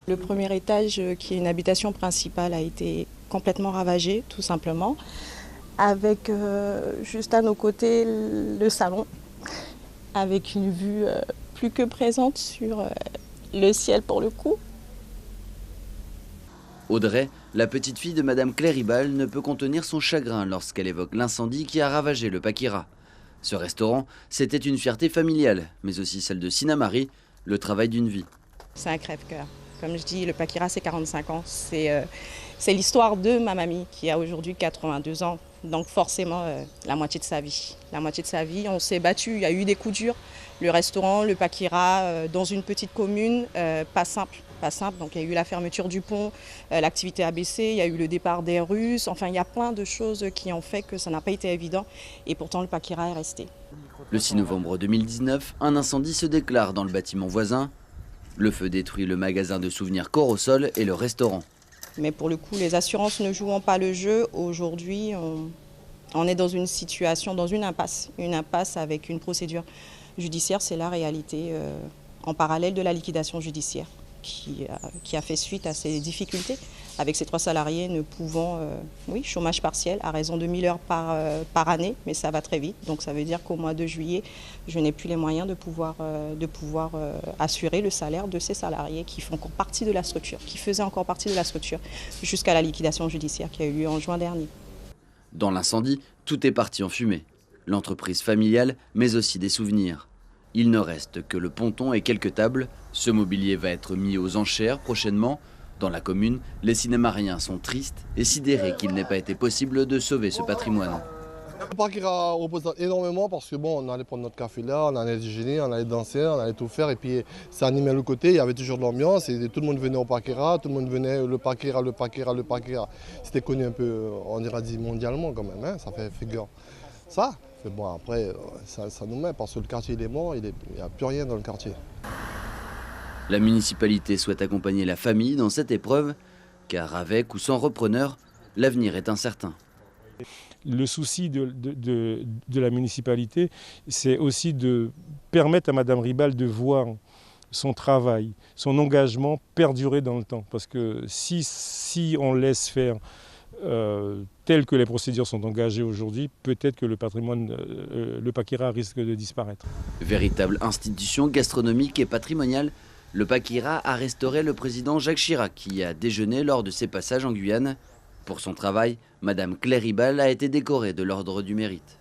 Le premier étage, qui est une habitation principale, a été complètement ravagé, tout simplement, avec juste à nos côtés le salon, avec une vue plus que présente sur le ciel pour le coup. Audrey, la petite fille de Madame Claire Ribal, ne peut contenir son chagrin lorsqu'elle évoque l'incendie qui a ravagé le Paquira. Ce restaurant, c'était une fierté familiale, mais aussi celle de Sina Marie, le travail d'une vie. C'est un crève-cœur. Comme je dis, le Paquira, c'est 45 ans. C'est l'histoire de ma mamie qui a aujourd'hui 82 ans. Donc forcément, la moitié de sa vie. La moitié de sa vie, on s'est battu, il y a eu des coups durs. Le restaurant, le Paquira, dans une petite commune, pas simple. Pas simple. Donc il y a eu la fermeture du pont, l'activité a baissé, il y a eu le départ des Russes. Enfin, il y a plein de choses qui ont fait que ça n'a pas été évident. Et pourtant, le Paquira est resté. Le 6 novembre 2019, un incendie se déclare dans le bâtiment voisin. Le feu détruit le magasin de souvenirs Corosol et le restaurant. Mais pour le coup, les assurances ne jouant pas le jeu, aujourd'hui, on est dans une situation, dans une impasse avec une procédure judiciaire. C'est la réalité en parallèle de la liquidation judiciaire qui a fait suite à ces difficultés, avec ces 3 salariés ne pouvant, chômage partiel à raison de 1000 heures par année, mais ça va très vite. Donc ça veut dire qu'au mois de juillet, je n'ai plus les moyens de pouvoir assurer le salaire de ces salariés qui font encore partie de la structure, qui faisaient encore partie de la structure, jusqu'à la liquidation judiciaire qui a eu lieu en juin dernier. Dans l'incendie, tout est parti en fumée. L'entreprise familiale, mais aussi des souvenirs. Il ne reste que le ponton et quelques tables. Ce mobilier va être mis aux enchères prochainement. Dans la commune, les cinémariens sont tristes et sidérés qu'il n'ait pas été possible de sauver ce patrimoine. Le Paquira représente énormément parce que bon, on allait prendre notre café là, on allait déjeuner, on allait danser, on allait tout faire et puis ça animait le côté, il y avait toujours de l'ambiance et tout le monde venait au Paquira, tout le monde venait le Paquira, le Paquira, le Paquira. C'était connu un peu, on dirait dit mondialement quand même, hein, ça fait figure. Ça, mais bon après, ça nous met parce que le quartier il est mort, il n'y a plus rien dans le quartier. La municipalité souhaite accompagner la famille dans cette épreuve, car avec ou sans repreneur, l'avenir est incertain. Le souci de la municipalité, c'est aussi de permettre à Madame Ribal de voir son travail, son engagement perdurer dans le temps. Parce que si on laisse faire tel que les procédures sont engagées aujourd'hui, peut-être que le patrimoine, le Paquira risque de disparaître. Véritable institution gastronomique et patrimoniale, le Paquira a restauré le président Jacques Chirac qui y a déjeuné lors de ses passages en Guyane. Pour son travail, Madame Claire Ribal a été décorée de l'Ordre du Mérite.